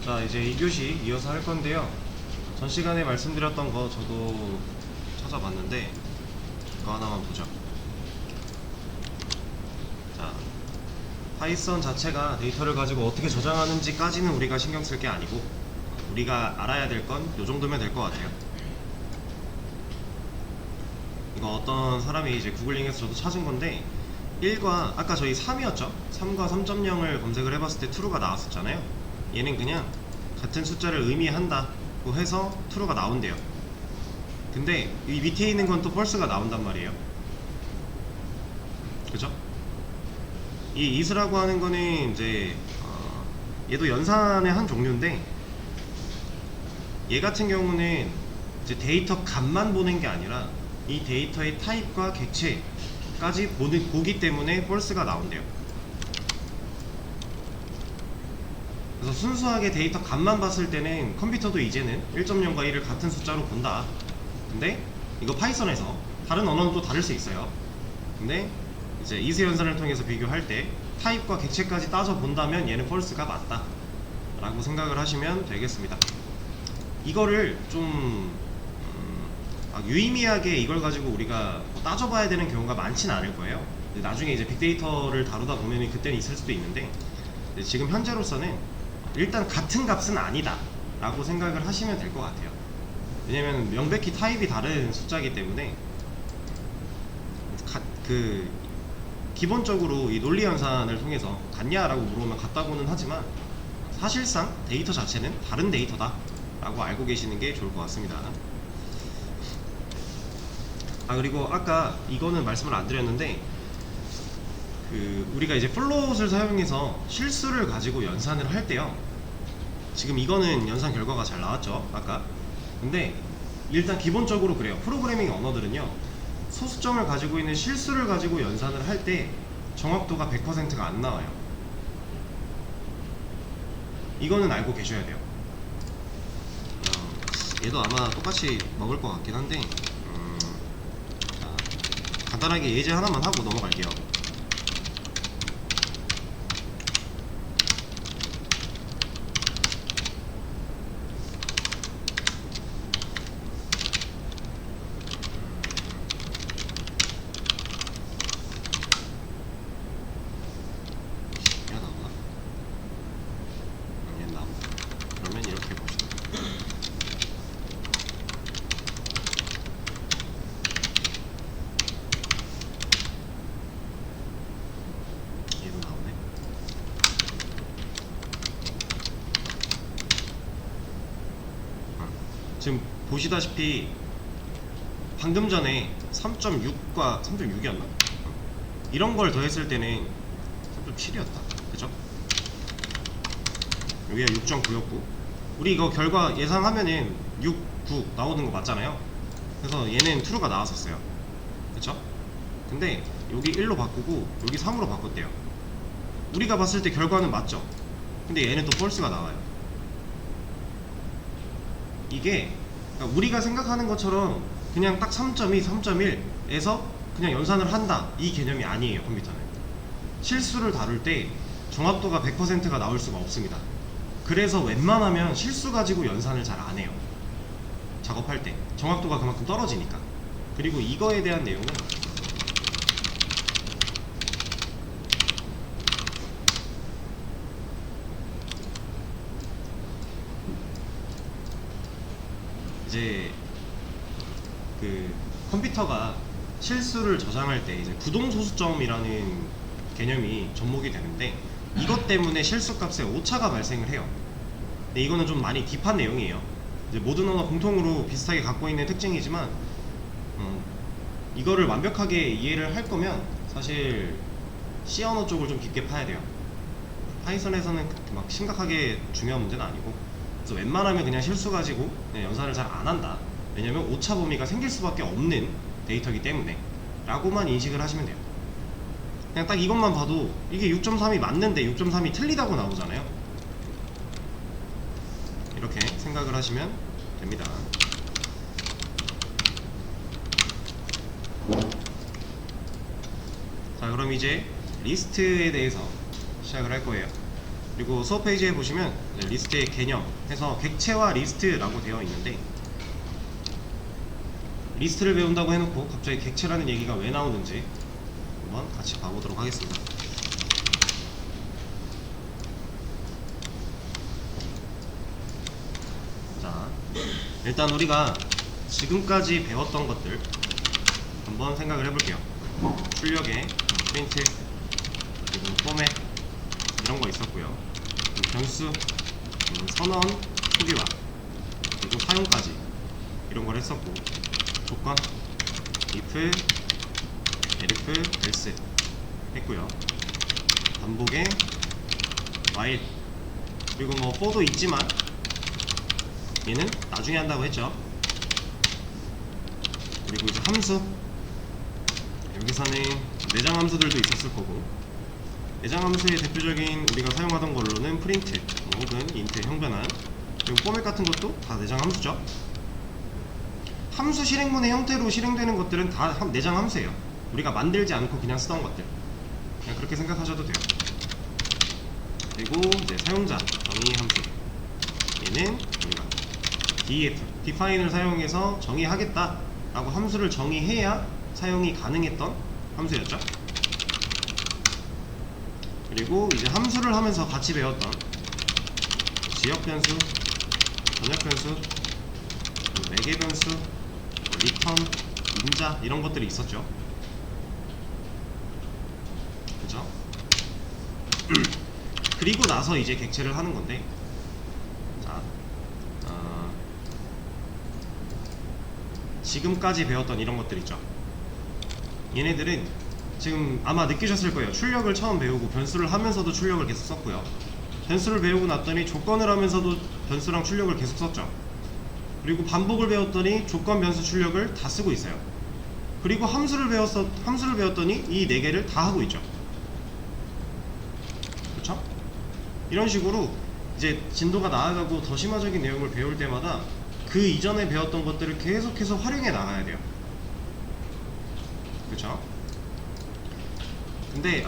자, 이제 2교시 이어서 할 건데요. 전 시간에 말씀드렸던 거 저도 찾아봤는데 이거 하나만 보죠. 자, 파이썬 자체가 데이터를 가지고 어떻게 저장하는지까지는 우리가 신경 쓸 게 아니고 우리가 알아야 될 건 요 정도면 될 것 같아요. 이거 어떤 사람이 이제 구글링에서 저도 찾은 건데 1과 아까 저희 3이었죠? 3과 3.0을 검색을 해봤을 때 true가 나왔었잖아요. 얘는 그냥 같은 숫자를 의미한다고 해서 true가 나온대요. 근데 이 밑에 있는 건 또 false가 나온단 말이에요. 그죠? 이 is라고 하는 거는 이제 얘도 연산의 한 종류인데 얘 같은 경우는 이제 데이터 값만 보는 게 아니라 이 데이터의 타입과 객체까지 보기 때문에 false가 나온대요. 그래서 순수하게 데이터 값만 봤을 때는 컴퓨터도 이제는 1.0과 1을 같은 숫자로 본다. 근데 이거 파이썬에서 다른 언어는 또 다를 수 있어요. 근데 이제 이스 연산을 통해서 비교할 때 타입과 객체까지 따져 본다면 얘는 false가 맞다 라고 생각을 하시면 되겠습니다. 이거를 좀 유의미하게 이걸 가지고 우리가 따져봐야 되는 경우가 많진 않을 거예요. 나중에 이제 빅데이터를 다루다 보면 그때는 있을 수도 있는데 지금 현재로서는 일단 같은 값은 아니다 라고 생각을 하시면 될 것 같아요. 왜냐면 명백히 타입이 다른 숫자이기 때문에 기본적으로 이 논리 연산을 통해서 같냐라고 물어보면 같다고는 하지만 사실상 데이터 자체는 다른 데이터다 라고 알고 계시는 게 좋을 것 같습니다. 그리고 아까 이거는 말씀을 안 드렸는데 우리가 이제 플롯을 사용해서 실수를 가지고 연산을 할 때요, 지금 이거는 연산 결과가 잘 나왔죠 아까. 근데 일단 기본적으로 그래요. 프로그래밍 언어들은요 소수점을 가지고 있는 실수를 가지고 연산을 할 때 정확도가 100%가 안 나와요. 이거는 알고 계셔야 돼요. 얘도 아마 똑같이 먹을 것 같긴 한데 자, 간단하게 예제 하나만 하고 넘어갈게요. 그러면 이렇게 봅시다. 얘도 나오네. 지금 보시다시피 방금 전에 3.6과 3.6이었나? 이런 걸 더했을 때는 3.7이었다. 그죠? 여기가 6.9였고 우리 이거 결과 예상하면은 6, 9 나오는 거 맞잖아요. 그래서 얘는 true가 나왔었어요. 그쵸? 근데 여기 1로 바꾸고 여기 3으로 바꿨대요. 우리가 봤을 때 결과는 맞죠? 근데 얘는 또 false가 나와요. 이게 그러니까 우리가 생각하는 것처럼 그냥 딱 3.2, 3.1에서 그냥 연산을 한다 이 개념이 아니에요. 컴퓨터는 실수를 다룰 때 정확도가 100%가 나올 수가 없습니다. 그래서 웬만하면 실수 가지고 연산을 잘 안 해요. 작업할 때 정확도가 그만큼 떨어지니까. 그리고 이거에 대한 내용은 이제 컴퓨터가 실수를 저장할 때 이제 부동소수점이라는 개념이 접목이 되는데 이것 때문에 실수값에 오차가 발생을 해요. 근데 이거는 좀 많이 딥한 내용이에요. 이제 모든 언어 공통으로 비슷하게 갖고 있는 특징이지만 이거를 완벽하게 이해를 할 거면 사실 C 언어 쪽을 좀 깊게 파야 돼요. 파이썬에서는 막 심각하게 중요한 문제는 아니고, 그래서 웬만하면 그냥 실수 가지고 그냥 연산을 잘 안 한다. 왜냐면 오차 범위가 생길 수밖에 없는 데이터이기 때문에 라고만 인식을 하시면 돼요. 그냥 딱 이것만 봐도 이게 6.3이 맞는데 6.3이 틀리다고 나오잖아요. 이렇게 생각을 하시면 됩니다. 자, 그럼 이제 리스트에 대해서 시작을 할 거예요. 그리고 수업 페이지에 보시면 리스트의 개념 해서 객체와 리스트라고 되어 있는데, 리스트를 배운다고 해놓고 갑자기 객체라는 얘기가 왜 나오는지 한번 같이 봐보도록 하겠습니다. 자, 일단 우리가 지금까지 배웠던 것들 한번 생각을 해볼게요. 출력에 프린트, 그리고 포맷 이런 거 있었고요. 변수, 선언, 초기화, 그리고 사용까지 이런 걸 했었고, 조건, if, elif, else 했고요. 반복에 while, 그리고 뭐 for도 있지만 얘는 나중에 한다고 했죠. 그리고 이제 함수, 여기서는 내장 함수들도 있었을 거고, 내장 함수의 대표적인 우리가 사용하던 걸로는 프린트 혹은 인트, 형변환, 그리고 포맷 같은 것도 다 내장 함수죠. 함수 실행문의 형태로 실행되는 것들은 다 내장 함수예요. 우리가 만들지 않고 그냥 쓰던 것들, 그냥 그렇게 생각하셔도 돼요. 그리고 이제 사용자 정의 함수, 얘는 우리가 def, define을 사용해서 정의하겠다 라고 함수를 정의해야 사용이 가능했던 함수였죠. 그리고 이제 함수를 하면서 같이 배웠던 지역 변수, 전역 변수, 매개 변수, 리턴, 인자 이런 것들이 있었죠. 그죠? 그리고 나서 이제 객체를 하는 건데, 자, 지금까지 배웠던 이런 것들 있죠. 얘네들은 지금 아마 느끼셨을 거예요. 출력을 처음 배우고 변수를 하면서도 출력을 계속 썼고요. 변수를 배우고 났더니 조건을 하면서도 변수랑 출력을 계속 썼죠. 그리고 반복을 배웠더니 조건, 변수, 출력을 다 쓰고 있어요. 그리고 함수를 배웠더니 이 4개를 다 하고 있죠. 그렇죠? 이런 식으로 이제 진도가 나아가고 더 심화적인 내용을 배울 때마다 그 이전에 배웠던 것들을 계속해서 활용해 나가야 돼요. 그렇죠? 근데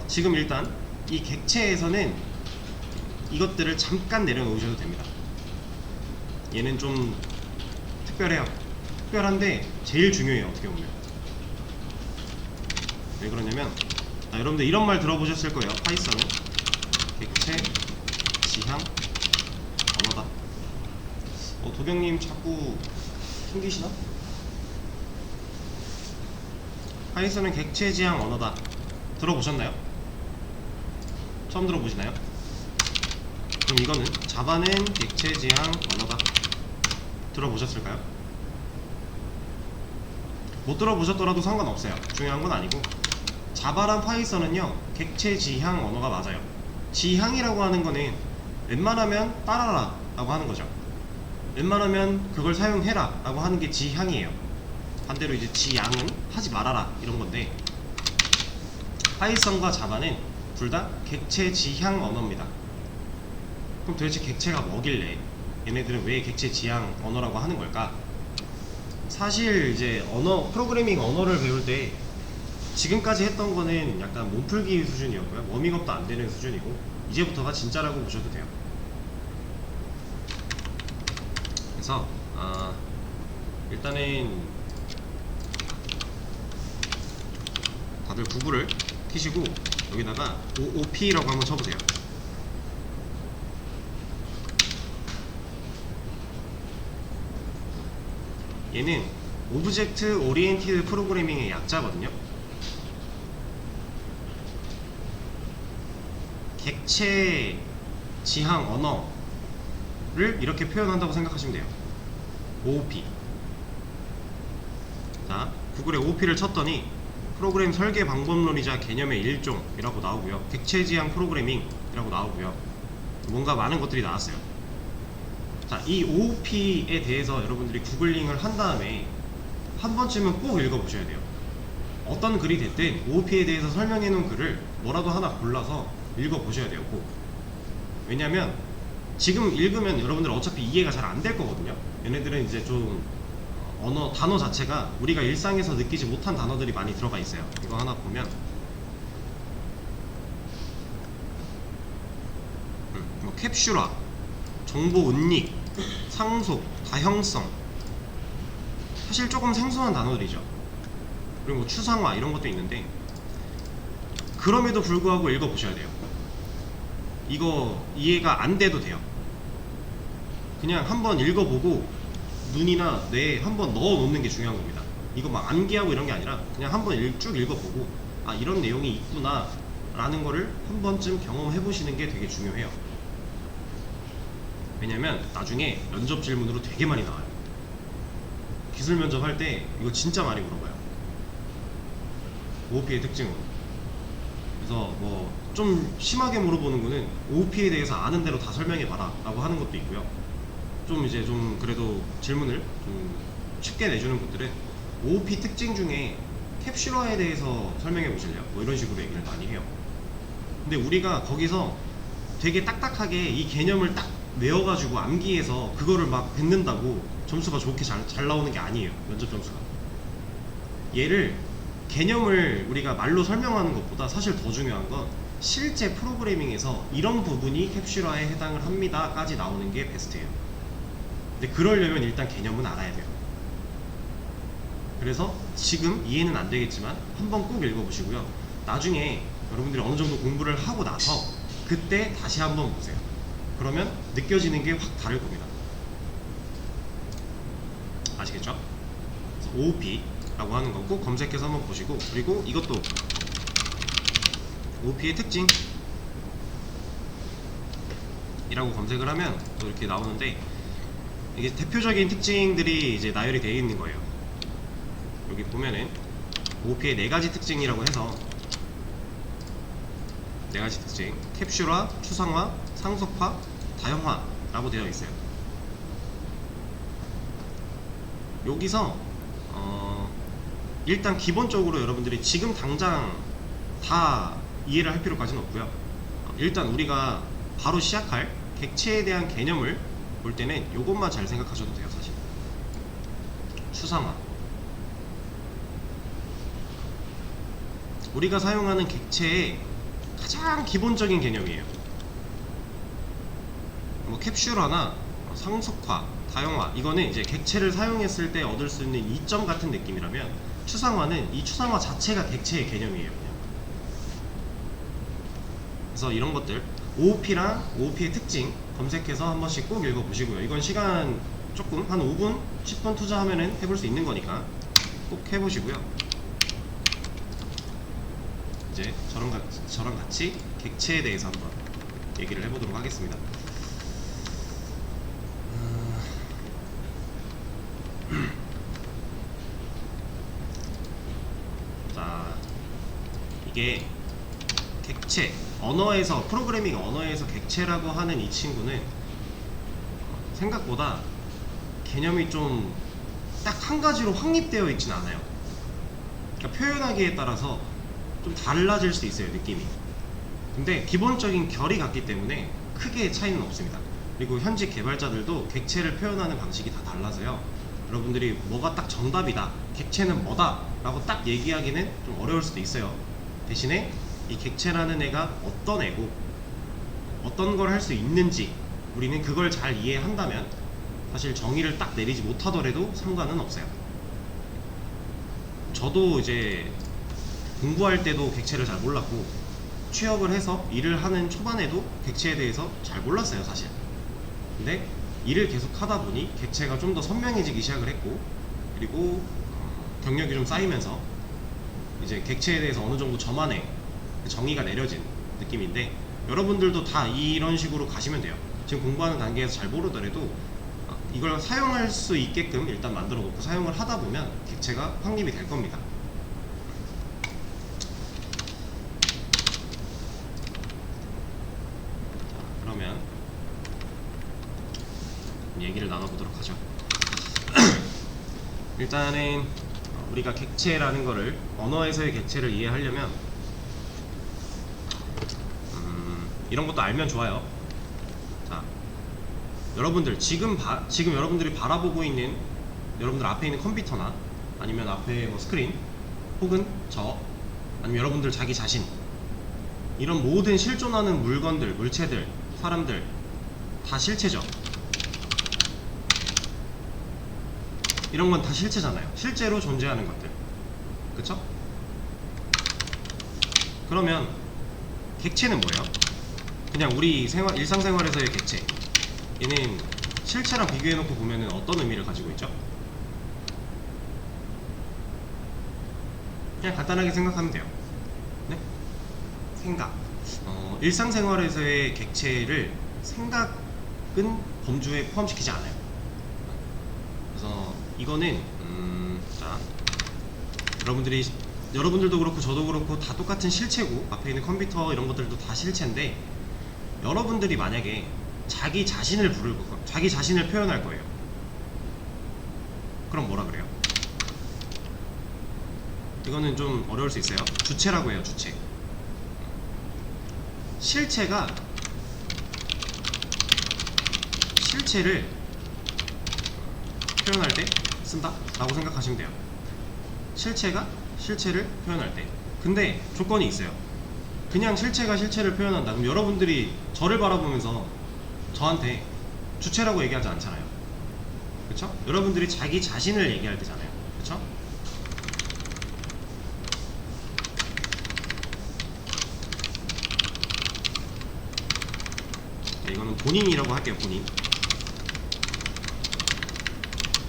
지금 일단 이 객체에서는 이것들을 잠깐 내려놓으셔도 됩니다. 얘는 좀 특별해요. 특별한데 제일 중요해요. 어떻게 보면. 왜 그러냐면, 여러분들 이런 말 들어보셨을 거예요. 파이썬은 객체 지향 언어다. 도경님 자꾸 숨기시나? 파이썬은 객체 지향 언어다. 들어보셨나요? 처음 들어보시나요? 그럼 이거는 자바는 객체 지향 언어다. 들어보셨을까요? 못 들어보셨더라도 상관없어요. 중요한 건 아니고, 자바랑 파이썬은요 객체 지향 언어가 맞아요. 지향이라고 하는 거는 웬만하면 따라라 라고 하는 거죠. 웬만하면 그걸 사용해라 라고 하는 게 지향이에요. 반대로 이제 지향은 하지 말아라 이런 건데, 파이썬과 자바는 둘 다 객체 지향 언어입니다. 그럼 도대체 객체가 뭐길래 얘네들은 왜 객체 지향 언어라고 하는 걸까? 사실 이제 프로그래밍 언어를 배울 때 지금까지 했던 거는 약간 몸풀기 수준이었고요. 워밍업도 안 되는 수준이고, 이제부터가 진짜라고 보셔도 돼요. 그래서 일단은 다들 구글을 키시고 여기다가 OOP라고 한번 쳐보세요. 얘는 오브젝트 오리엔티드 프로그래밍의 약자거든요. 객체 지향 언어를 이렇게 표현한다고 생각하시면 돼요. OOP. 자, 구글에 OOP를 쳤더니 프로그램 설계 방법론이자 개념의 일종이라고 나오고요. 객체 지향 프로그래밍이라고 나오고요. 뭔가 많은 것들이 나왔어요. 자, 이 OOP에 대해서 여러분들이 구글링을 한 다음에 한 번쯤은 꼭 읽어보셔야 돼요. 어떤 글이 됐든 OOP에 대해서 설명해 놓은 글을 뭐라도 하나 골라서 읽어보셔야 돼요. 꼭. 왜냐면 지금 읽으면 여러분들 어차피 이해가 잘 안 될 거거든요. 얘네들은 이제 좀 단어 자체가 우리가 일상에서 느끼지 못한 단어들이 많이 들어가 있어요. 이거 하나 보면 캡슐화, 정보 은닉, 상속, 다형성, 사실 조금 생소한 단어들이죠. 그리고 뭐 추상화 이런 것도 있는데, 그럼에도 불구하고 읽어보셔야 돼요. 이거 이해가 안 돼도 돼요. 그냥 한번 읽어보고 눈이나 뇌에 한번 넣어 놓는 게 중요한 겁니다. 이거 막 암기하고 이런 게 아니라 그냥 한번 쭉 읽어보고, 아 이런 내용이 있구나 라는 거를 한 번쯤 경험해 보시는 게 되게 중요해요. 왜냐면 나중에 면접 질문으로 되게 많이 나와요. 기술 면접 할 때 이거 진짜 많이 물어봐요. OOP의 특징으로. 그래서 뭐 좀 심하게 물어보는 거는 OOP에 대해서 아는 대로 다 설명해 봐라 라고 하는 것도 있고요. 좀 이제 좀 그래도 질문을 좀 쉽게 내주는 것들은 OOP 특징 중에 캡슐화에 대해서 설명해 보실래요? 뭐 이런 식으로 얘기를 많이 해요. 근데 우리가 거기서 되게 딱딱하게 이 개념을 딱 외워가지고 암기해서 그거를 막 뱉는다고 점수가 좋게 잘 나오는 게 아니에요. 면접 점수가. 얘를 개념을 우리가 말로 설명하는 것보다 사실 더 중요한 건 실제 프로그래밍에서 이런 부분이 캡슐화에 해당을 합니다 까지 나오는 게 베스트예요. 근데 그러려면 일단 개념은 알아야 돼요. 그래서 지금 이해는 안 되겠지만 한번 꼭 읽어보시고요. 나중에 여러분들이 어느 정도 공부를 하고 나서 그때 다시 한번 보세요. 그러면 느껴지는 게 확 다를 겁니다. 아시겠죠? 그래서 OOP라고 하는 거 꼭 검색해서 한번 보시고, 그리고 이것도 OOP의 특징 이라고 검색을 하면 또 이렇게 나오는데, 이게 대표적인 특징들이 이제 나열이 되어 있는 거예요. 여기 보면은 OOP의 4가지 특징이라고 해서 4가지 특징, 캡슐화, 추상화, 상속화, 다형화 라고 되어 있어요. 여기서 일단 기본적으로 여러분들이 지금 당장 다 이해를 할 필요까지는 없고요. 일단 우리가 바로 시작할 객체에 대한 개념을 볼 때는 이것만 잘 생각하셔도 돼요. 사실 추상화, 우리가 사용하는 객체의 가장 기본적인 개념이에요. 뭐 캡슐화나 상속화, 다형화, 이거는 이제 객체를 사용했을 때 얻을 수 있는 이점 같은 느낌이라면, 추상화는 이 추상화 자체가 객체의 개념이에요. 그냥. 그래서 이런 것들 OOP랑 OOP의 특징 검색해서 한 번씩 꼭 읽어보시고요. 이건 시간 조금 한 5분, 10분 투자하면은 해볼 수 있는 거니까 꼭 해보시고요. 이제 저랑 같이 객체에 대해서 한번 얘기를 해보도록 하겠습니다. 자, 이게 객체, 언어에서, 프로그래밍 언어에서 객체라고 하는 이 친구는 생각보다 개념이 좀 딱 한 가지로 확립되어 있진 않아요. 그러니까 표현하기에 따라서 좀 달라질 수 있어요, 느낌이. 근데 기본적인 결이 같기 때문에 크게 차이는 없습니다. 그리고 현직 개발자들도 객체를 표현하는 방식이 다 달라서요, 여러분들이 뭐가 딱 정답이다, 객체는 뭐다 라고 딱 얘기하기는 좀 어려울 수도 있어요. 대신에 이 객체라는 애가 어떤 애고 어떤 걸 할 수 있는지 우리는 그걸 잘 이해한다면 사실 정의를 딱 내리지 못하더라도 상관은 없어요. 저도 이제 공부할 때도 객체를 잘 몰랐고, 취업을 해서 일을 하는 초반에도 객체에 대해서 잘 몰랐어요, 사실. 근데 일을 계속 하다 보니 객체가 좀 더 선명해지기 시작을 했고, 그리고 경력이 좀 쌓이면서 이제 객체에 대해서 어느 정도 저만의 정의가 내려진 느낌인데, 여러분들도 다 이런 식으로 가시면 돼요. 지금 공부하는 단계에서 잘 모르더라도 이걸 사용할 수 있게끔 일단 만들어 놓고 사용을 하다 보면 객체가 확립이 될 겁니다. 자, 그러면 얘기를 나눠보도록 하죠. 일단은 우리가 객체라는 거를, 언어에서의 객체를 이해하려면 이런 것도 알면 좋아요. 자, 여러분들 지금 여러분들이 바라보고 있는, 여러분들 앞에 있는 컴퓨터나 아니면 앞에 뭐 스크린, 혹은 아니면 여러분들 자기 자신, 이런 모든 실존하는 물건들, 물체들, 사람들, 다 실체죠. 이런 건 다 실체잖아요. 실제로 존재하는 것들. 그쵸? 그러면 객체는 뭐예요? 그냥 우리 일상생활에서의 객체. 얘는 실체랑 비교해놓고 보면은 어떤 의미를 가지고 있죠? 그냥 간단하게 생각하면 돼요. 네? 생각. 일상생활에서의 객체를 생각은 범주에 포함시키지 않아요. 그래서 이거는 자, 여러분들도 그렇고 저도 그렇고 다 똑같은 실체고, 앞에 있는 컴퓨터 이런 것들도 다 실체인데, 여러분들이 만약에 자기 자신을 자기 자신을 표현할 거예요. 그럼 뭐라 그래요? 이거는 좀 어려울 수 있어요. 주체라고 해요. 주체. 실체를 표현할 때 쓴다 라고 생각하시면 돼요. 실체가 실체를 표현할 때. 근데 조건이 있어요. 그냥 실체가 실체를 표현한다, 그럼 여러분들이 저를 바라보면서 저한테 주체라고 얘기하지 않잖아요. 그쵸? 여러분들이 자기 자신을 얘기할 때잖아요. 그쵸? 자, 이거는 본인이라고 할게요.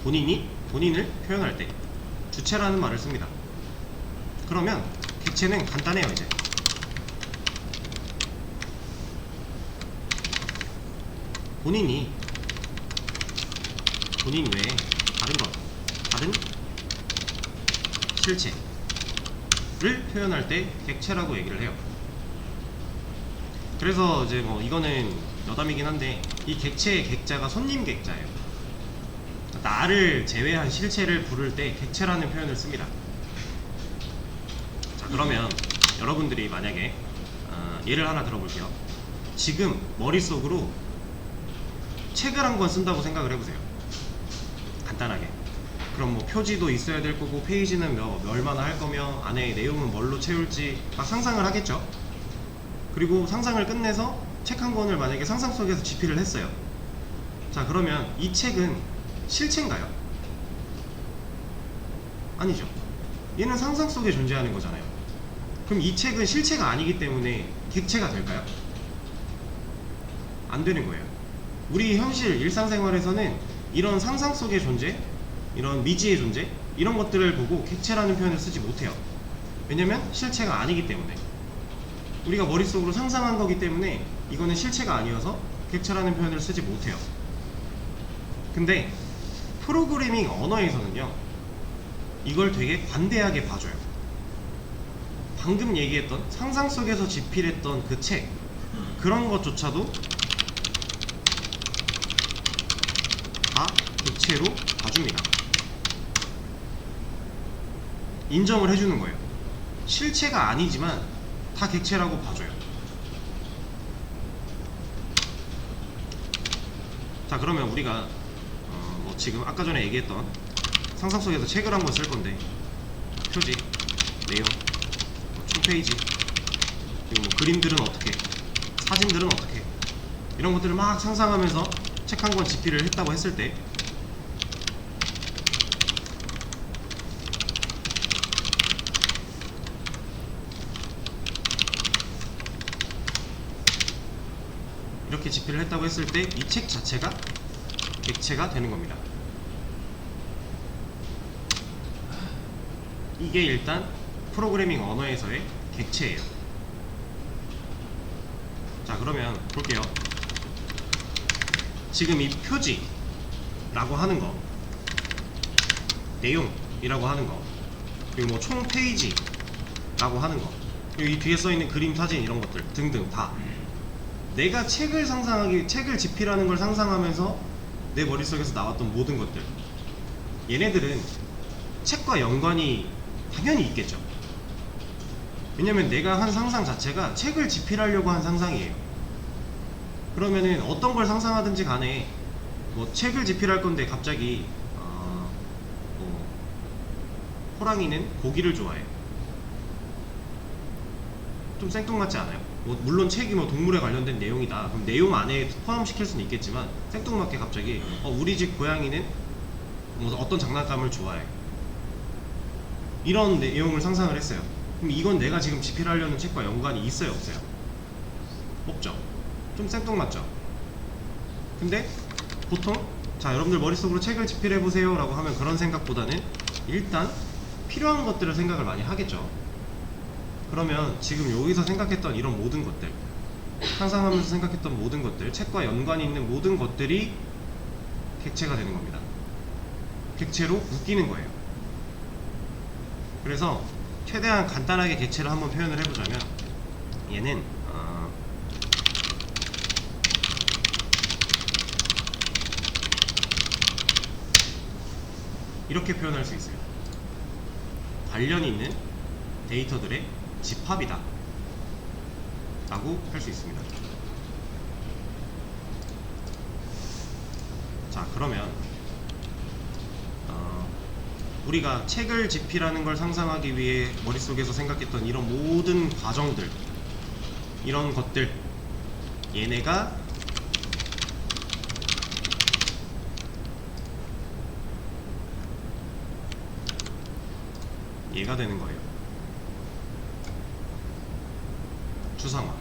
본인이 본인을 표현할 때 주체라는 말을 씁니다. 그러면 객체는 간단해요. 이제 본인 외에 다른 실체를 표현할 때 객체라고 얘기를 해요. 그래서 이제 뭐 이거는 여담이긴 한데, 이 객체의 객자가 손님 객자예요. 나를 제외한 실체를 부를 때 객체라는 표현을 씁니다. 자, 그러면 여러분들이 만약에 예를 하나 들어볼게요. 지금 머릿속으로 책을 한 권 쓴다고 생각을 해보세요. 간단하게. 그럼 뭐 표지도 있어야 될 거고, 페이지는 얼마나 할 거며, 안에 내용은 뭘로 채울지 막 상상을 하겠죠. 그리고 상상을 끝내서 책 한 권을 만약에 상상 속에서 집필을 했어요. 자, 그러면 이 책은 실체인가요? 아니죠. 얘는 상상 속에 존재하는 거잖아요. 그럼 이 책은 실체가 아니기 때문에 객체가 될까요? 안 되는 거예요. 우리 현실 일상생활에서는 이런 상상 속의 존재, 이런 미지의 존재, 이런 것들을 보고 객체라는 표현을 쓰지 못해요. 왜냐면 실체가 아니기 때문에. 우리가 머릿속으로 상상한 거기 때문에 이거는 실체가 아니어서 객체라는 표현을 쓰지 못해요. 근데 프로그래밍 언어에서는요, 이걸 되게 관대하게 봐줘요. 방금 얘기했던 상상 속에서 집필했던 그 책, 그런 것조차도 다 객체로 봐줍니다. 인정을 해주는 거예요. 실체가 아니지만 다 객체라고 봐줘요. 자, 그러면 우리가 뭐 지금 아까 전에 얘기했던 상상 속에서 책을 한 권 쓸 건데, 표지, 내용, 총 페이지, 그리고 뭐 그림들은 어떻게, 사진들은 어떻게, 이런 것들을 막 상상하면서 책 한 권 집필을 했다고 했을 때, 이렇게 집필을 했다고 했을 때 이 책 자체가 객체가 되는 겁니다. 이게 일단 프로그래밍 언어에서의 객체예요. 자, 그러면 볼게요. 지금 이 표지라고 하는 거, 내용이라고 하는 거, 그리고 뭐 총 페이지라고 하는 거, 그리고 이 뒤에 써있는 그림, 사진 이런 것들 등등 다 내가 책을 집필하는 걸 상상하면서 내 머릿속에서 나왔던 모든 것들, 얘네들은 책과 연관이 당연히 있겠죠. 왜냐면 내가 한 상상 자체가 책을 집필하려고 한 상상이에요. 그러면은 어떤 걸 상상하든지 간에 뭐 책을 집필할 건데 갑자기 뭐 호랑이는 고기를 좋아해. 좀 생뚱맞지 않아요? 뭐 물론 책이 뭐 동물에 관련된 내용이다. 그럼 내용 안에 포함시킬 수는 있겠지만 생뚱맞게 갑자기 우리 집 고양이는 뭐 어떤 장난감을 좋아해. 이런 내용을 상상을 했어요. 그럼 이건 내가 지금 집필하려는 책과 연관이 있어요, 없어요? 없죠. 좀 생뚱맞죠. 근데 보통 자 여러분들 머릿속으로 책을 집필해보세요 라고 하면 그런 생각보다는 일단 필요한 것들을 생각을 많이 하겠죠. 그러면 지금 여기서 생각했던 이런 모든 것들, 상상하면서 생각했던 모든 것들, 책과 연관이 있는 모든 것들이 객체가 되는 겁니다. 객체로 묶이는 거예요. 그래서 최대한 간단하게 객체를 한번 표현을 해보자면 얘는 이렇게 표현할 수 있어요. 관련이 있는 데이터들의 집합이다 라고 할 수 있습니다. 자 그러면 우리가 책을 집필하는 걸 상상하기 위해 머릿속에서 생각했던 이런 모든 과정들, 이런 것들, 얘네가 얘가 되는 거예요. 추상화.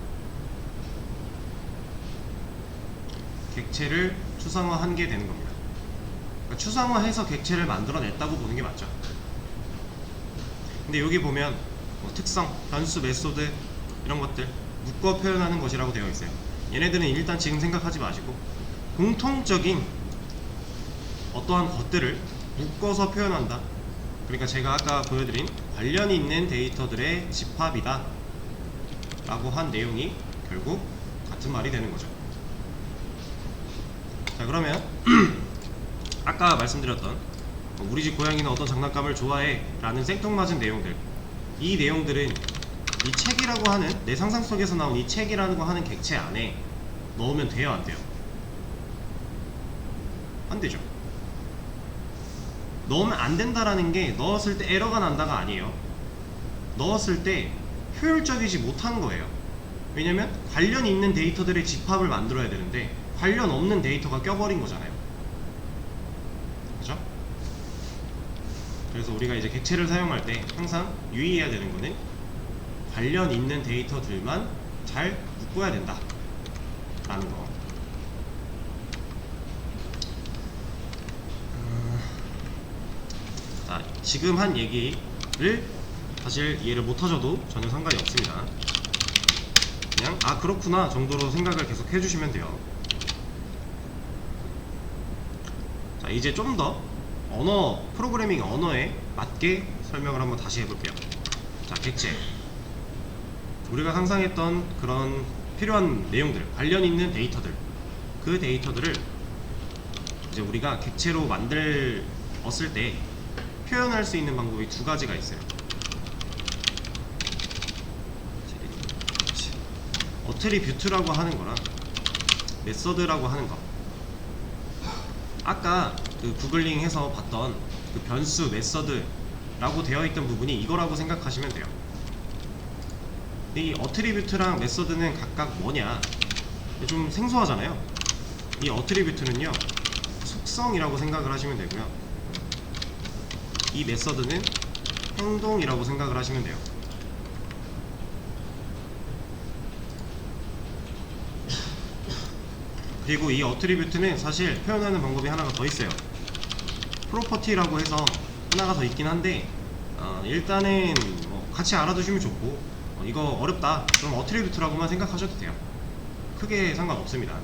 객체를 추상화한 게 되는 겁니다. 그러니까 추상화해서 객체를 만들어냈다고 보는 게 맞죠. 근데 여기 보면 뭐 특성, 변수, 메소드 이런 것들 묶어 표현하는 것이라고 되어 있어요. 얘네들은 일단 지금 생각하지 마시고 공통적인 어떠한 것들을 묶어서 표현한다. 그러니까 제가 아까 보여드린 관련이 있는 데이터들의 집합이다 라고 한 내용이 결국 같은 말이 되는 거죠. 자 그러면 아까 말씀드렸던 우리 집 고양이는 어떤 장난감을 좋아해 라는 생뚱맞은 내용들, 이 내용들은 이 책이라고 하는, 내 상상 속에서 나온 이 책이라고 하는 객체 안에 넣으면 돼요, 안 돼요? 안 되죠. 넣으면 안 된다라는 게 넣었을 때 에러가 난다가 아니에요. 넣었을 때 효율적이지 못한 거예요. 왜냐면 관련 있는 데이터들의 집합을 만들어야 되는데 관련 없는 데이터가 껴버린 거잖아요. 그죠? 그래서 우리가 이제 객체를 사용할 때 항상 유의해야 되는 거는 관련 있는 데이터들만 잘 묶어야 된다 라는 거. 자, 지금 한 얘기를 사실 이해를 못하셔도 전혀 상관이 없습니다. 그냥 아 그렇구나 정도로 생각을 계속 해주시면 돼요. 자 이제 좀 더 언어, 프로그래밍 언어에 맞게 설명을 한번 다시 해볼게요. 자 객체, 우리가 상상했던 그런 필요한 내용들, 관련 있는 데이터들, 그 데이터들을 이제 우리가 객체로 만들었을 때 표현할 수 있는 방법이 두 가지가 있어요. 어트리뷰트라고 하는 거랑 메서드라고 하는 거. 아까 그 구글링 해서 봤던 그 변수, 메서드라고 되어 있던 부분이 이거라고 생각하시면 돼요. 이 어트리뷰트랑 메서드는 각각 뭐냐, 좀 생소하잖아요. 이 어트리뷰트는요 속성이라고 생각을 하시면 되고요, 이 메서드는 행동이라고 생각을 하시면 돼요. 그리고 이 어트리뷰트는 사실 표현하는 방법이 하나가 더 있어요. 프로퍼티라고 해서 하나가 더 있긴 한데 일단은 뭐 같이 알아두시면 좋고, 이거 어렵다 그럼 어트리뷰트라고만 생각하셔도 돼요. 크게 상관없습니다.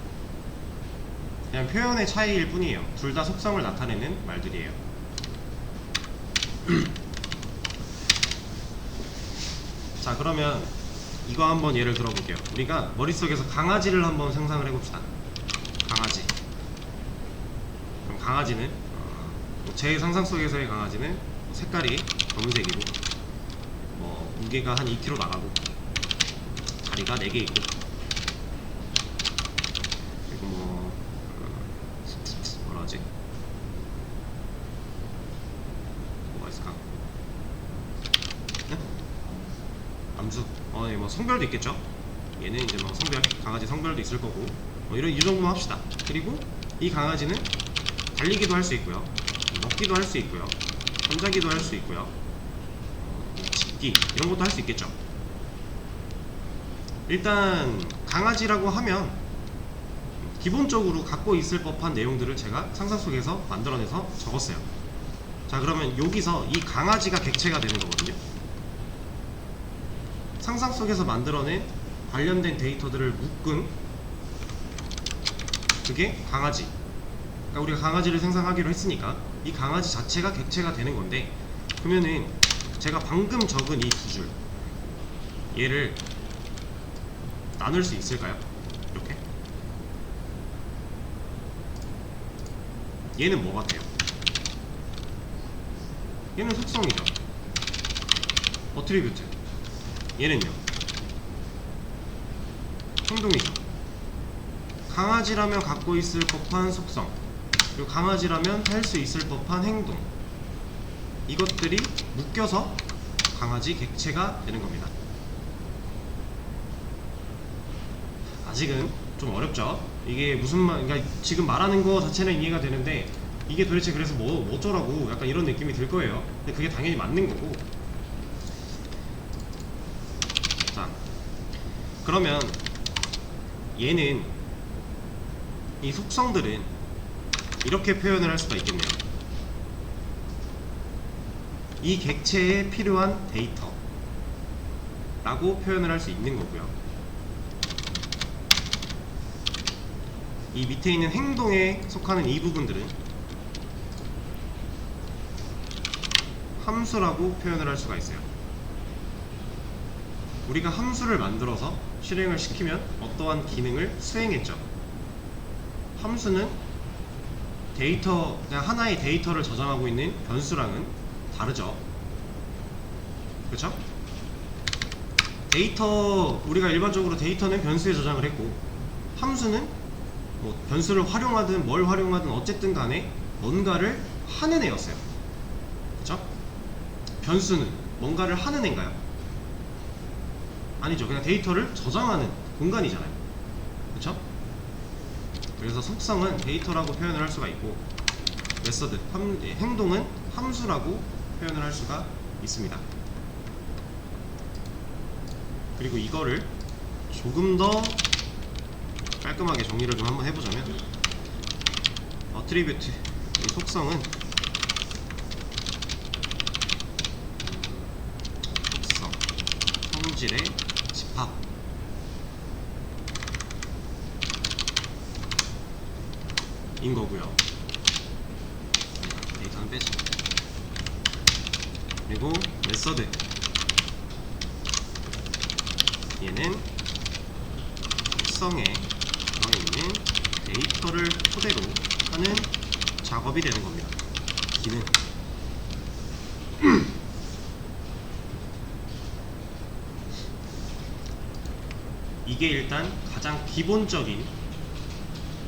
그냥 표현의 차이일 뿐이에요. 둘 다 속성을 나타내는 말들이에요. 자 그러면 이거 한번 예를 들어볼게요. 우리가 머릿속에서 강아지를 한번 상상을 해봅시다. 강아지. 그럼 강아지는 제 상상 속에서의 강아지는 색깔이 검은색이고 뭐 무게가 한 2kg 나가고 다리가 4개 있고 그리고 뭐 뭐라 하지? 뭐가 있을까? 네? 암수. 뭐 성별도 있겠죠? 얘는 이제 뭐 성별, 강아지 성별도 있을 거고 뭐 이런 이 정도만 합시다. 그리고 이 강아지는 달리기도 할 수 있고요, 먹기도 할 수 있고요, 잠자기도 할 수 있고요, 짖기 이런 것도 할 수 있겠죠. 일단 강아지라고 하면 기본적으로 갖고 있을 법한 내용들을 제가 상상 속에서 만들어내서 적었어요. 자, 그러면 여기서 이 강아지가 객체가 되는 거거든요. 상상 속에서 만들어낸 관련된 데이터들을 묶은 그게 강아지. 그러니까 우리가 강아지를 생성하기로 했으니까 이 강아지 자체가 객체가 되는 건데, 그러면은 제가 방금 적은 이 두 줄 얘를 나눌 수 있을까요? 이렇게. 얘는 뭐 같아요? 얘는 속성이죠. 어트리뷰트. 얘는요? 행동이죠. 강아지라면 갖고 있을 법한 속성, 그리고 강아지라면 할 수 있을 법한 행동, 이것들이 묶여서 강아지 객체가 되는 겁니다. 아직은 좀 어렵죠? 이게 무슨 말, 그러니까 지금 말하는 거 자체는 이해가 되는데 이게 도대체 그래서 뭐 어쩌라고 약간 이런 느낌이 들 거예요. 근데 그게 당연히 맞는 거고. 자, 그러면 얘는, 이 속성들은 이렇게 표현을 할 수가 있겠네요. 이 객체에 필요한 데이터 라고 표현을 할 수 있는 거고요. 이 밑에 있는 행동에 속하는 이 부분들은 함수라고 표현을 할 수가 있어요. 우리가 함수를 만들어서 실행을 시키면 어떠한 기능을 수행했죠. 함수는 데이터, 그냥 하나의 데이터를 저장하고 있는 변수랑은 다르죠. 그렇죠? 데이터, 우리가 일반적으로 데이터는 변수에 저장을 했고, 함수는 뭐 변수를 활용하든 뭘 활용하든 어쨌든 간에 뭔가를 하는 애였어요. 그쵸? 변수는 뭔가를 하는 애인가요? 아니죠. 그냥 데이터를 저장하는 공간이잖아요. 그쵸? 그래서 속성은 데이터라고 표현을 할 수가 있고, 메서드, 행동은 함수라고 표현을 할 수가 있습니다. 그리고 이거를 조금 더 깔끔하게 정리를 좀 한번 해보자면, 어트리뷰트, 이 속성은 속성, 성질의 집합, 인 거고요. 데이터는 빼지. 그리고 메서드, 얘는 속성에 들어있는 데이터를 토대로 하는 작업이 되는 겁니다. 기능. 이게 일단 가장 기본적인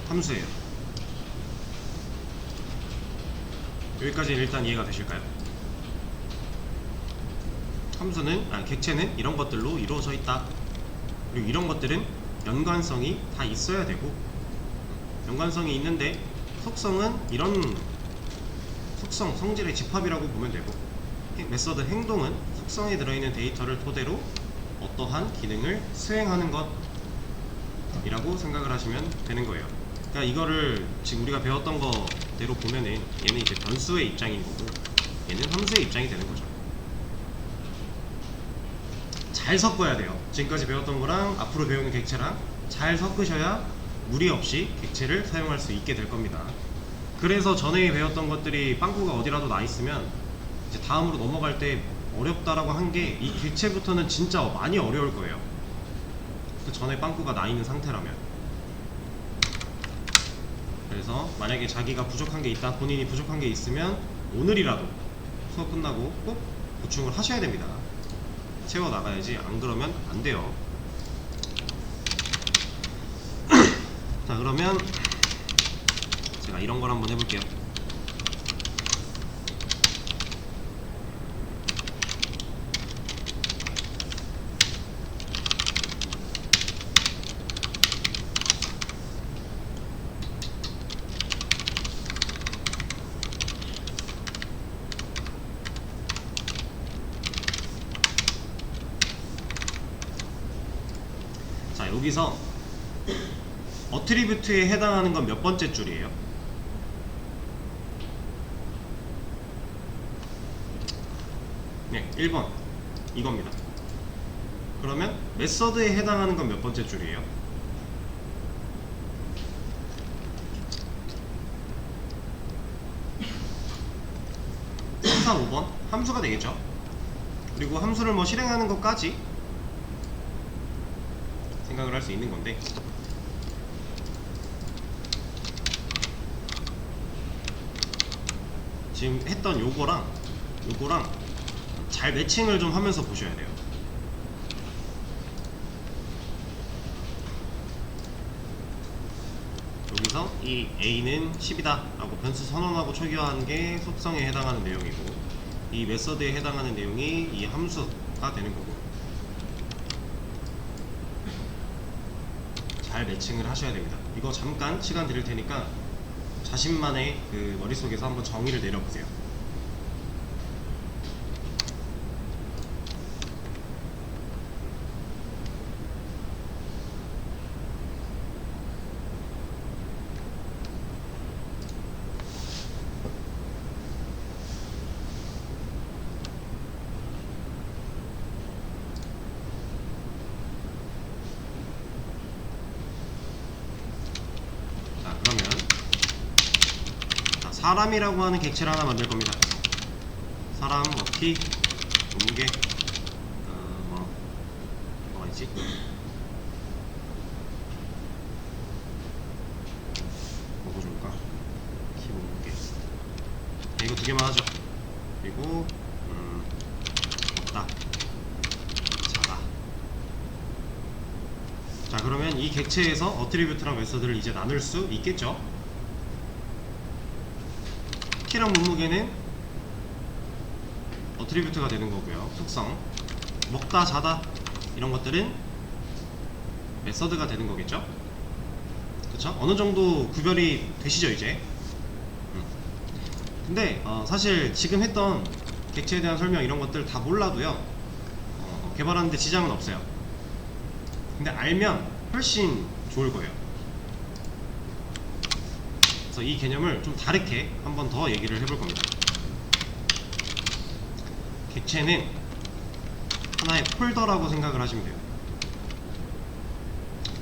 함수예요. 여기까지는 일단 이해가 되실까요? 함수는, 객체는 이런 것들로 이루어져 있다. 그리고 이런 것들은 연관성이 다 있어야 되고, 연관성이 있는데 속성은 이런 속성, 성질의 집합이라고 보면 되고, 메서드, 행동은 속성에 들어있는 데이터를 토대로 어떠한 기능을 수행하는 것이라고 생각을 하시면 되는 거예요. 그러니까 이거를 지금 우리가 배웠던 거대로 보면은 얘는 이제 변수의 입장인 거고, 얘는 함수의 입장이 되는 거죠. 잘 섞어야 돼요. 지금까지 배웠던 거랑 앞으로 배우는 객체랑 잘 섞으셔야 무리 없이 객체를 사용할 수 있게 될 겁니다. 그래서 전에 배웠던 것들이 빵꾸가 어디라도 나 있으면 이제 다음으로 넘어갈 때 어렵다라고 한 게, 이 객체부터는 진짜 많이 어려울 거예요. 그 전에 빵꾸가 나 있는 상태라면. 그래서 만약에 자기가 부족한 게 있다, 본인이 부족한 게 있으면 오늘이라도 수업 끝나고 꼭 보충을 하셔야 됩니다. 채워 나가야지, 안 그러면 안 돼요. 자, 그러면 제가 이런 걸 한번 해볼게요. 여기서 어트리뷰트에 해당하는 건 몇 번째 줄이에요? 네, 1번 이겁니다. 그러면 메서드에 해당하는 건 몇 번째 줄이에요? 3, 4, 5번 함수가 되겠죠. 그리고 함수를 뭐 실행하는 것까지 생각을 할 수 있는 건데, 지금 했던 요거랑 잘 매칭을 좀 하면서 보셔야 돼요. 여기서 이 A는 10이다 라고 변수 선언하고 초기화한 게 속성에 해당하는 내용이고, 이 메서드에 해당하는 내용이 이 함수가 되는 거고, 잘 매칭을 하셔야 됩니다. 이거 잠깐 시간 드릴 테니까 자신만의 그 머릿속에서 한번 정의를 내려보세요. 사람이라고 하는 객체를 하나 만들 겁니다. 사람, 먹기, 몸무게, 뭐가 있지? 뭐가 좋을까? 키, 몸무게. 네, 이거 두 개만 하죠. 그리고 먹다, 자다. 자, 그러면 이 객체에서 어트리뷰트랑 메서드를 이제 나눌 수 있겠죠? 키랑 몸무게는 어트리뷰트가 되는 거고요. 속성, 먹다, 자다 이런 것들은 메서드가 되는 거겠죠? 그쵸? 어느 정도 구별이 되시죠 이제? 근데 사실 지금 했던 객체에 대한 설명 이런 것들 다 몰라도요, 개발하는데 지장은 없어요. 근데 알면 훨씬 좋을 거예요. 그래서 이 개념을 좀 다르게 한 번 더 얘기를 해볼 겁니다. 객체는 하나의 폴더라고 생각을 하시면 돼요.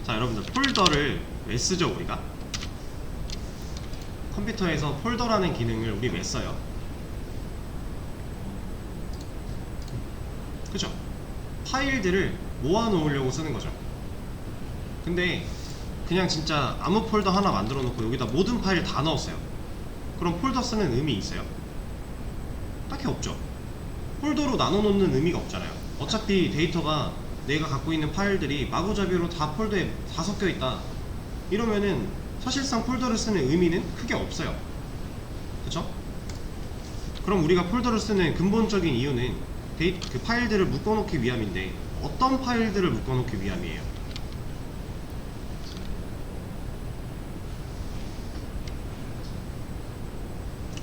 자, 여러분들 폴더를 왜 쓰죠 우리가? 컴퓨터에서 폴더라는 기능을 우리 왜 써요? 그죠? 파일들을 모아놓으려고 쓰는 거죠. 근데 그냥 진짜 아무 폴더 하나 만들어 놓고 여기다 모든 파일 다 넣었어요. 그럼 폴더 쓰는 의미 있어요? 딱히 없죠. 폴더로 나눠 놓는 의미가 없잖아요. 어차피 데이터가 내가 갖고 있는 파일들이 마구잡이로 다 폴더에 다 섞여 있다 이러면은 사실상 폴더를 쓰는 의미는 크게 없어요. 그쵸? 그럼 우리가 폴더를 쓰는 근본적인 이유는 그 파일들을 묶어놓기 위함인데, 어떤 파일들을 묶어놓기 위함이에요?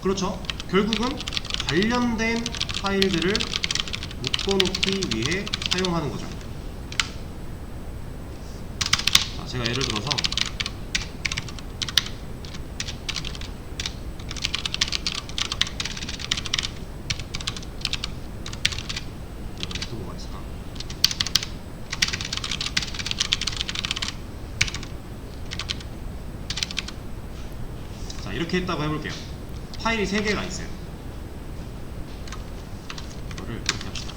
그렇죠. 결국은 관련된 파일들을 묶어놓기 위해 사용하는 거죠. 자, 제가 예를 들어서 또 뭐가 있을까? 자, 이렇게 했다고 해볼게요. 파일이 3개가 있어요. 이거를 이렇게 합시다.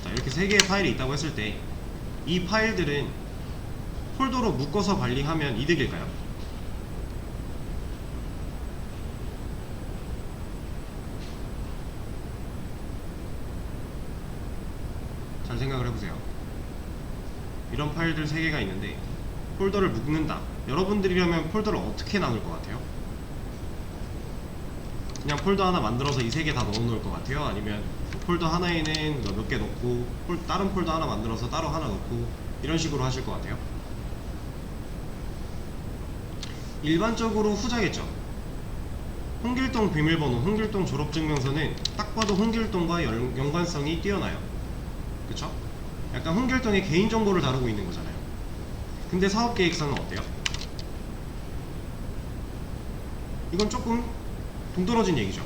자, 이렇게 3개의 파일이 있다고 했을 때 이 파일들은 폴더로 묶어서 관리하면 이득일까요? 잘 생각을 해보세요. 이런 파일들 3개가 있는데 폴더를 묶는다. 여러분들이라면 폴더를 어떻게 나눌 것 같아요? 그냥 폴더 하나 만들어서 이 3개 다 넣어 놓을 것 같아요? 아니면 폴더 하나에는 몇 개 넣고 다른 폴더 하나 만들어서 따로 하나 넣고 이런 식으로 하실 것 같아요? 일반적으로 후자겠죠. 홍길동 비밀번호, 홍길동 졸업증명서는 딱 봐도 홍길동과 연관성이 뛰어나요. 그쵸? 약간 홍길동의 개인정보를 다루고 있는 거잖아요. 근데 사업계획서는 어때요? 이건 조금 동떨어진 얘기죠.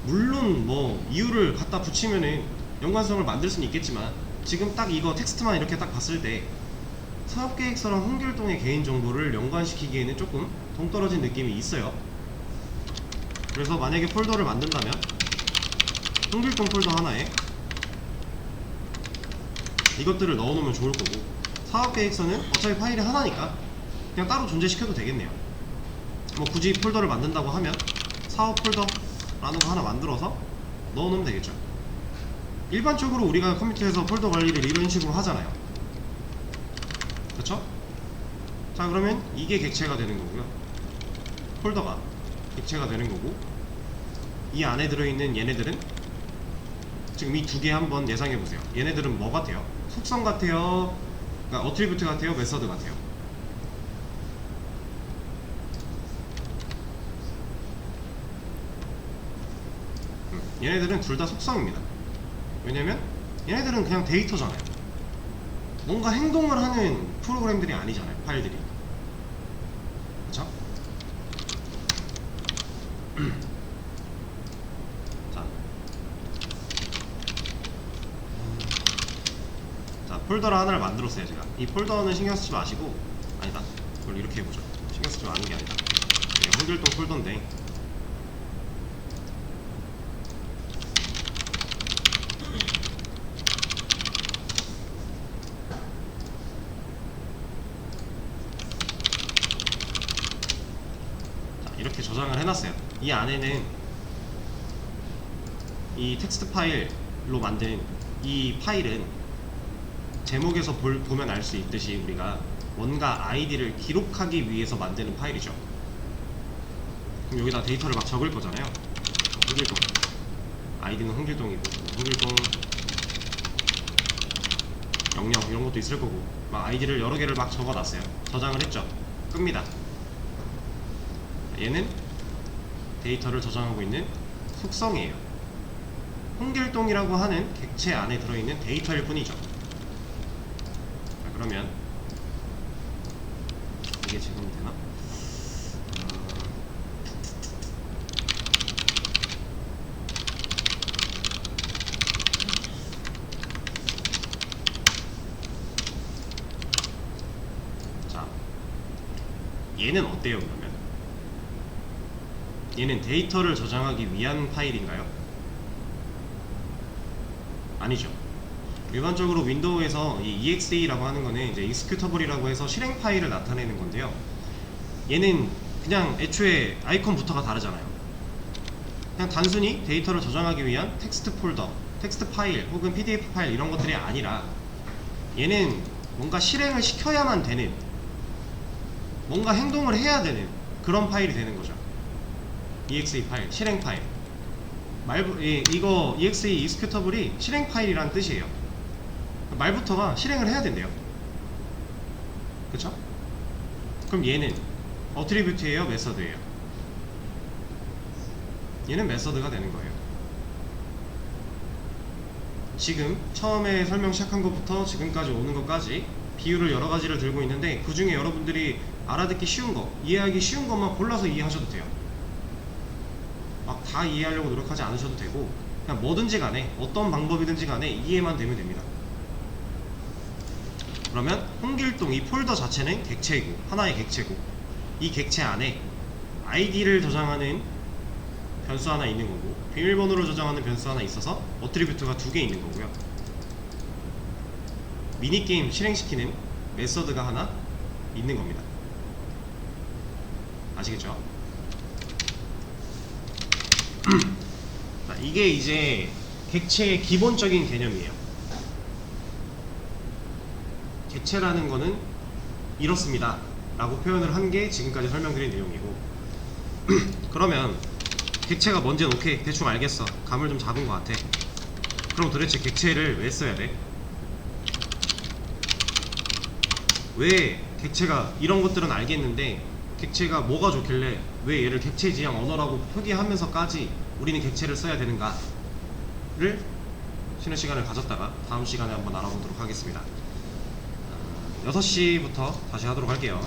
물론 뭐 이유를 갖다 붙이면은 연관성을 만들 수는 있겠지만 지금 딱 이거 텍스트만 이렇게 딱 봤을 때 사업계획서랑 홍길동의 개인정보를 연관시키기에는 조금 동떨어진 느낌이 있어요. 그래서 만약에 폴더를 만든다면 홍길동 폴더 하나에 이것들을 넣어놓으면 좋을 거고, 사업계획서는 어차피 파일이 하나니까 그냥 따로 존재시켜도 되겠네요. 뭐 굳이 폴더를 만든다고 하면 사업 폴더라는 거 하나 만들어서 넣어놓으면 되겠죠. 일반적으로 우리가 컴퓨터에서 폴더 관리를 이런 식으로 하잖아요. 그쵸? 자, 그러면 이게 객체가 되는 거고요. 폴더가 객체가 되는 거고, 이 안에 들어있는 얘네들은 지금 이 두 개 한번 예상해 보세요. 얘네들은 뭐 같아요? 속성 같아요? 그러니까 어트리뷰트 같아요? 메서드 같아요? 얘네들은 둘 다 속성입니다. 왜냐면 얘네들은 그냥 데이터잖아요. 뭔가 행동을 하는 프로그램들이 아니잖아요, 파일들이. 그쵸? 자, 폴더를 하나를 만들었어요. 제가 이 폴더는 신경 쓰지 마시고, 아니다, 이걸 이렇게 해보죠. 신경 쓰지 마는 게 아니다. 홍길동 폴더인데, 자, 이렇게 저장을 해놨어요. 이 안에는 이 텍스트 파일로 만든 이 파일은 제목에서 보면 알 수 있듯이 우리가 뭔가 아이디를 기록하기 위해서 만드는 파일이죠. 그럼 여기다 데이터를 막 적을 거잖아요. 홍길동, 아이디는 홍길동이고, 홍길동 00 이런 것도 있을 거고, 막 아이디를 여러 개를 막 적어놨어요. 저장을 했죠. 끕니다. 얘는 데이터를 저장하고 있는 속성이에요. 홍길동이라고 하는 객체 안에 들어있는 데이터일 뿐이죠. 자, 그러면 이게 지금 되나? 자, 얘는 어때요? 그러면 얘는 데이터를 저장하기 위한 파일인가요? 아니죠. 일반적으로 윈도우에서 이 EXE라고 하는 거는 이제 executable이라고 해서 실행 파일을 나타내는 건데요. 얘는 그냥 애초에 아이콘부터가 다르잖아요. 그냥 단순히 데이터를 저장하기 위한 텍스트 폴더, 텍스트 파일 혹은 PDF 파일 이런 것들이 아니라 얘는 뭔가 실행을 시켜야만 되는, 뭔가 행동을 해야 되는 그런 파일이 되는 거죠. EXE 파일, 실행 파일. 이거 EXE executable이 실행 파일이란 뜻이에요. 말부터가 실행을 해야 된대요. 그쵸? 그럼 얘는 어트리뷰트예요? 메서드예요? 얘는 메서드가 되는 거예요. 지금 처음에 설명 시작한 것부터 지금까지 오는 것까지 비율을 여러 가지를 들고 있는데, 그 중에 여러분들이 알아듣기 쉬운 거, 이해하기 쉬운 것만 골라서 이해하셔도 돼요. 막 다 이해하려고 노력하지 않으셔도 되고, 그냥 뭐든지 간에 어떤 방법이든지 간에 이해만 되면 됩니다. 그러면 홍길동 이 폴더 자체는 객체이고, 하나의 객체고, 이 객체 안에 아이디를 저장하는 변수 하나 있는 거고, 비밀번호를 저장하는 변수 하나 있어서 어트리뷰트가 두 개 있는 거고요. 미니게임 실행시키는 메서드가 하나 있는 겁니다. 아시겠죠? 자, 이게 이제 객체의 기본적인 개념이에요. 객체라는 거는 이렇습니다 라고 표현을 한 게 지금까지 설명드린 내용이고, 그러면 객체가 뭔지는 오케이, 대충 알겠어, 감을 좀 잡은 것 같아. 그럼 도대체 객체를 왜 써야 돼? 왜 객체가, 이런 것들은 알겠는데 객체가 뭐가 좋길래 왜 얘를 객체 지향 언어라고 표기하면서까지 우리는 객체를 써야 되는가를 쉬는 시간을 가졌다가 다음 시간에 한번 알아보도록 하겠습니다. 6시부터 다시 하도록 할게요.